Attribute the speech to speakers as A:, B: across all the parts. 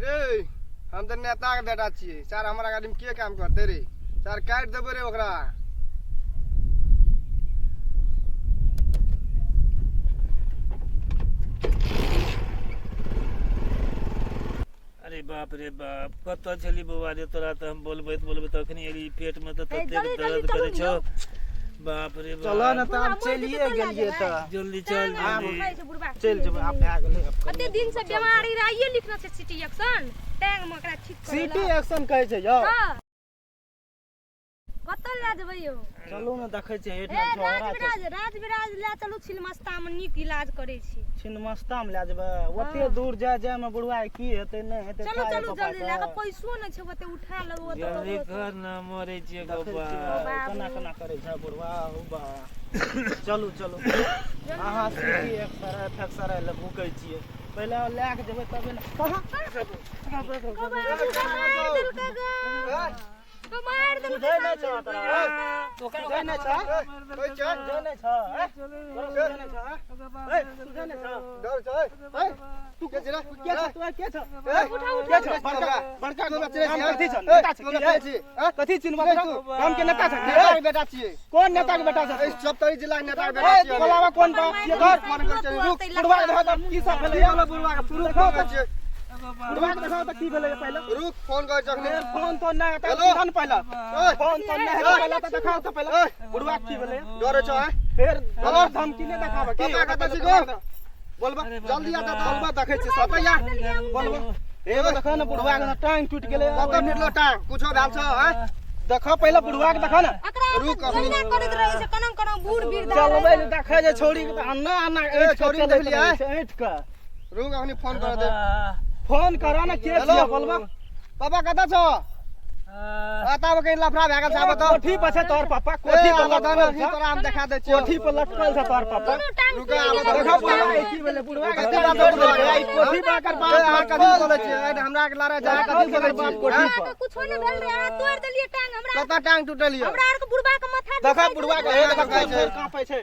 A: ए हम तो नेता के बेटा छिए सर हमारा गाड़ी में के काम करते रे सर काट देबे रे ओकरा
B: अरे बाप रे बाप कत छली बउआ रे तोरा त हम बोलबे तखनी एली पेट में त तते दर्द करे छो बाप रे बाप
C: चलो ना त हम चलिए गेलिए त
B: जल्दी चल
C: चल जब आप आ गेले
D: कते दिन से बीमारी रहिए लिखना छै सिटी एक्शन टैंग में एकरा ठीक कर
C: सिटी एक्शन कहै छै यौ
D: कतऽ ले जेबै यौ
C: चलू ना देखै छै हेठ में छोरा
D: राजविराज ले चलू छिलमस्ता में नीक इलाज करै छी
C: छिनमस्ता में ले जेबै ओते दूर जाय में बुढ़वा की हेतै नै हेतै
D: चलू चलू जल्दी ले के पैसो नै छै ओते उठा लेबो त
B: जल्दी कर ना मरे छिए गोपा
C: केना करै छै बुढ़वा हो बा चलू चलू अहाँ सिटी एक्शन ले भूकै छियै पहले ले के जेबै तबे ना
D: तो मार दे
C: बुझै नै छ तोरा ओकरा बुझै नै छ
A: ओइ चल
C: बुझै नै छ बुझै नै छ बुझै नै छ
A: डर छ ए तू के छ
C: के छ तू के छ
A: के छ बड़का को बच्चे
C: कथि छ नेता छ कथि चिन्हबा तू हम के नेता छ
A: नेता के बेटा छिए
C: कोन नेता के बेटा छ
A: ए सप्तरी जिला के नेता के बेटा छिए
C: बोलावा कोन बा ये घर
A: फोन कर चल रुक
C: बुढ़वा देखा त की सब भेलै
A: ये बुढ़वा के पुरुष फोन छिए
C: बुढ़वा के देखा त की भेलै पहिले
A: रुक फोन कर जखने
C: फोन तो नै त फोन पहिले फोन तो नै पहिले त देखाओ त पहिले बुढ़वा की भेलै
A: डरे छ
C: फिर धमकी नै देखाबे की
A: कता छी गो बोलबा जल्दी आ त बोलबा देखै छी सब या बोलबा
C: एगो देखा न बुढ़वा के टांग टूट गेलै
A: कत निकलो टांग कुछो भेल छ ह
C: देखा पहिले बुढ़वा के देखा न
A: रुक
D: अपने करैत रहै छै कनम कनम बूढ़ वृद्ध
C: चलबै देखै जे छोड़ी के अन्ना अन्ना
A: छोड़ी देख लिया
C: ऐठ के
A: रुक अखनी फोन कर दे
C: फोन करा न के छियै बोलबा
A: पापा कता छ आता बके लफड़ा भए गेल छ त
C: कोठी पर छै तोर पापा कोठी पर
A: लटकल छी तोरा हम देखा दे छी
C: कोठी पर लटकल छै तोर पापा
A: रुक आब
C: देखा बुढ़वा की भेलै बुढ़वा के
A: कते बात बोलै
C: आई कोठी पर कर बाप
A: अहाँ कथि बोलै छी हमरा के लारे जा कथि बोलै छी
C: कोठी पर
D: कुछो नै भेल रे आ तोड़ देलिए टांग हमरा
A: कता टांग टूटल ये
D: हमरा आर के बुढ़बा के माथा
C: देखा बुढ़वा के हे देखा कांपै छै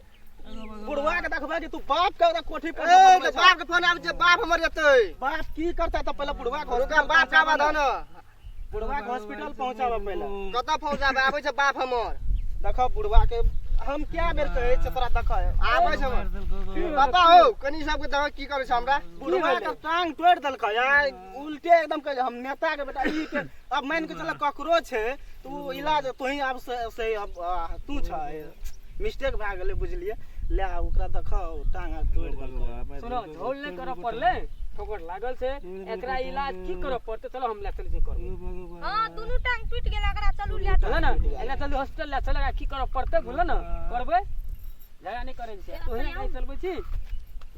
C: बुढ़वा के देखबे जे तू बाप के कोठी पर
A: ए बाप के फोन आबै छै बाप हमर जेतै
C: बाप की करता त पहिले बुढ़वा के
A: रुक बाप का बाधन
C: बुढ़वा के हॉस्पिटल पहुंचाबे पहिले
A: कता पहुंचाबे आबै छै बाप हमर
C: देखा बुढ़वा के हम क्या बेर कहै छै तोरा देखा
A: आबै छै पापा हो कनी सब के देख की करै छै हमरा
C: बुढ़वा के टांग तोड़ देलकै यार उल्टे एकदम कह हम नेता के बेटा ई के अब मान के चल ककरो छै तू इलाज तोही अब से अब तू छ मिस्टेक भए गेलै बुझलिए ले ओकरा देखा टांग तोड़ देलकै
E: सुनो झोल नहीं करऽ पड़ले ठोकर लागल से एकरा इलाज की करऽ पड़ते चलो हम ले चल जी कर
D: हां दुनु टांग टूट गेल एकरा चलू ले
E: चल ना एला चलू हॉस्पिटल ले चल की करऽ पड़ते बोल ना करबे जगह नहीं करे छै तोही नहीं चलबै छी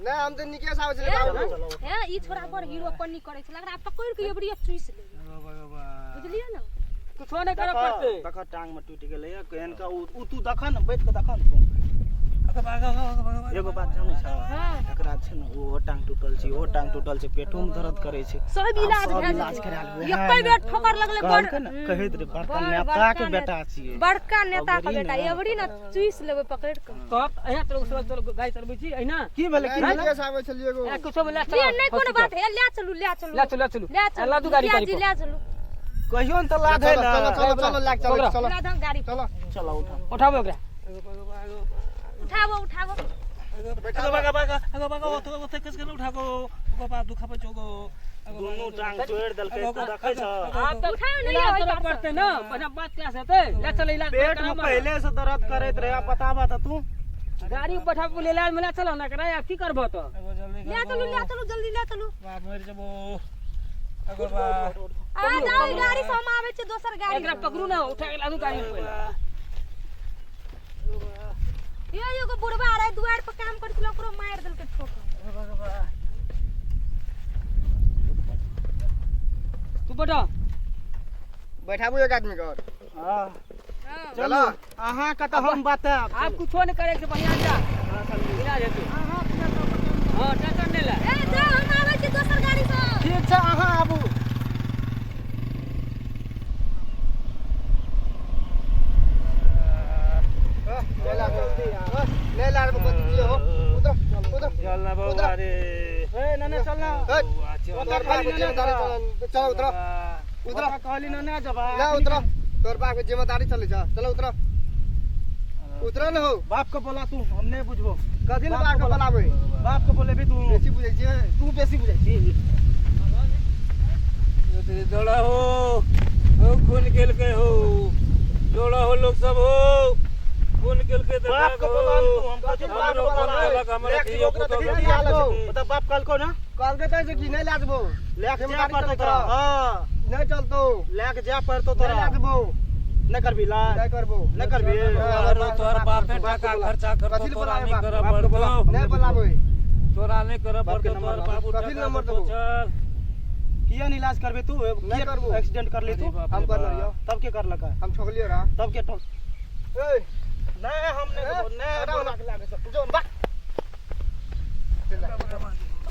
A: नै हम त निकेश आबै छै बाबू
D: हे ई छोरा पर हीरो पन्नी करै छै एकरा पकड़ के एबड़िया चुइस ले बुझलिए ना
E: कुछ नहीं करऽ पड़ते
C: देखा टांग में टूट गेलै केहन का उ तू देखा न बैठ के देखा न तू एगो बात जानै छ एकरा छै न ओ टांग टूटल छै ओ टांग टूटल छै पेटो में दर्द करे छै
D: सब इलाज
C: करा लेबै
D: एकै बेर ठोकर लगले बड़
C: कहैत रे बड़का नेता के बेटा छियै
D: बड़का नेता के बेटा एबड़ी ना चुइस लेबै पकड़ के
E: तो एहा तो गाय चलबै छी एना
C: की भेलै की
A: निकेश आबै छै एगो
E: ए कुछ बोला
D: ये नहीं कोनो बात है ले चलू
E: ले चलू अल्लाह दू गाड़ी करी
D: ले चलू
C: कहियो न त लागे ना
A: चलो लाग चलो चलो
D: ला दम गाड़ी
A: चलो
C: चलो
E: उठाबो एकरा
D: उठाबो
B: ओते कस के उठाको गोपा दुखा पे चोगो
C: दोनों टांग तोड़ देलकै तू देखै छ
E: आप तो इलाज करऽ पड़ते ना बना बात क्या हेतै ले चल इलाज
C: पेट में पहले से दर्द करैत रहे बताबा त तू
E: गाड़ी बैठा के इलाज में ले चलो ना करा या की करबो तो
D: ले चलू जल्दी ले चलू
B: बाप मर जबो
D: आ जाओ गाड़ी से हम आबै छै दोसर गाड़ी
E: एकरा पकड़ू ना उठा के लादू गाड़ी में पहले
D: ये एगो बुढ़वा रहे दुआर पर काम करत ओकरो मार देलकै ठोकर
E: तू बैठा
A: बैठाबू एक आदमी के और
C: हां
A: चलो
C: अहाँ का त हम बताब
E: आप कुछो नहीं करे से बढ़िया जा इलाज हेतै हां टेंशन नहीं ले
D: ए जा हम आबै छी दोसर गाड़ी से
C: ठीक छै अहाँ आबू
A: ले ला रे बच्ची हो उधर
B: चल ना बाबा रे
C: ए नने चल ना
A: तोर बाप के जिम्मेदारी चलो उतरो उतरो
C: कहली ना ना जबा
A: ना उतरो तोर बाप के जिम्मेदारी चले जा चलो उतरो उतरो न हो
C: बाप को बोला तू हम नहीं बुझबो
A: कथी ले बाप के बोलाबे
C: बाप को बोले भी तू
A: बेसी बुझै छियै
C: तू बेसी बुझै छी
B: दौड़ा हो खून खेल के हो दौड़ा हो लोग सब हो खून खेल के
C: बाप को बोला तू हम कहते बाप को बोला
B: हमारे
C: बता बाप कल को ना
A: कल के तै से की नहीं लाजबो
C: लेके जा पड़तो तोरा हां
A: नहीं चलतो
C: लेके जा पड़तो
A: नहीं
C: तोरा
A: लाजबो
C: नहीं करबी ला
A: नहीं करबो
C: नहीं करबी
B: तोर बापे टका खर्चा करतो तोरा नहीं कर पड़तो
A: नहीं बोलाबे
B: तोरा नहीं कर पड़तो तोर बाबू
A: कथी नंबर देबो
B: चल
C: किया इलाज करबे तू
A: नहीं करबो
C: एक्सीडेंट कर ले तू
A: हम कर लियो
C: तब के कर लका
A: हम ठोकलियो रहा
C: तब के ठोक
A: ए
C: नहीं हम नहीं लागे सब
A: जो बा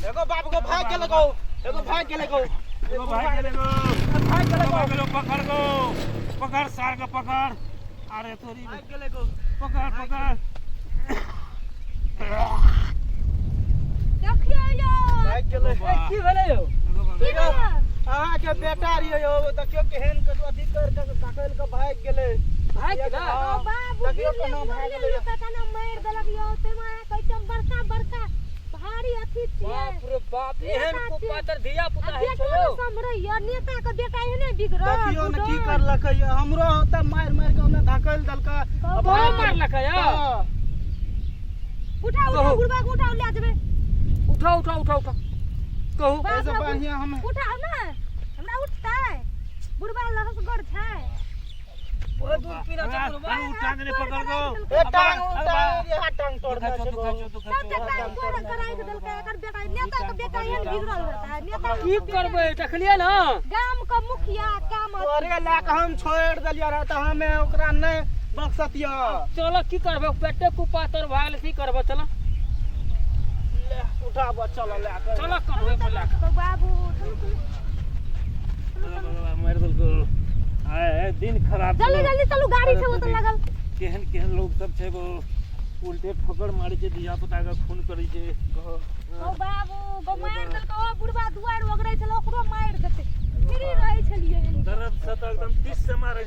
C: एगो बाप को भाग के लगो एगो भाग के लगो
B: भाई चले गो पकड़ गो पकड़ सार का पकड़ अरे तोरी
C: भाग के लगो
B: पकड़ पकड़
D: देखियो यो
C: भाग के ले
E: की भेलै यौ
D: की भेलै
C: अहाँ के बेटा रियो यो देखियो केहन के अथी कर के पकड़ के भाग गेले
E: भाग गेलै
D: ओ बाबू
C: देखियो केना भाग गेले
D: पता न मार देलक यो ते मारा कहै बड़का बड़का भारी अथी छियै
E: बाप रे बाप एहन कुपातर धिया पुता है
D: देखियो
E: छलो
D: समरैया नेता के बेटा एहने बिगड़
C: देखियो न की करलकै हमरो होता मार मार के ओने धकेल देलका
E: बहुत मारलकै या
D: उठाओ बुढ़बा को उठाओ ले जेबे
E: उठाओ उठाओ उठाओ उठाओ कहू
C: ऐसे बढ़िया हम
D: उठाओ ना हमरा उठतै बुढ़बा लहसगर छै
E: ओए दूध पीना चकुरबा
B: टांग ने पकड़ गो
C: ए टांग ये हाथ टांग तोड़ दे
B: तू खाचो
D: सब बेटा तोड़ कराई देलकै एकर बेटा नेता के बेटा एहन बिगड़ल रहता है नेता
E: की करबै देखलिए ना
D: गाम के मुखिया काम
C: तोरे लाक हम छोड़ देलिया रह त हमें ओकरा नहीं बख्शतिया
E: चलो की करबै पेटे कुपातर भागल की करबै चलो
C: उठा बच्चा ला के
E: चलो करबै बोला
D: तो बाबू
B: मार दल को आए दिन खराब
D: जल्दी जल्दी चलू गाड़ी से वो तो लगल
B: केहन केहन लोग सब छै गो उल्टे ठोकर मारै छै धिया पुता के खून करै छै
D: ओ बाबू गो मार देलकै ओ बुढ़बा दुआर ओगरै छल ओकरो मार देतै फ्री रहै छलिए
B: दर्द से तो एकदम 30 से मारै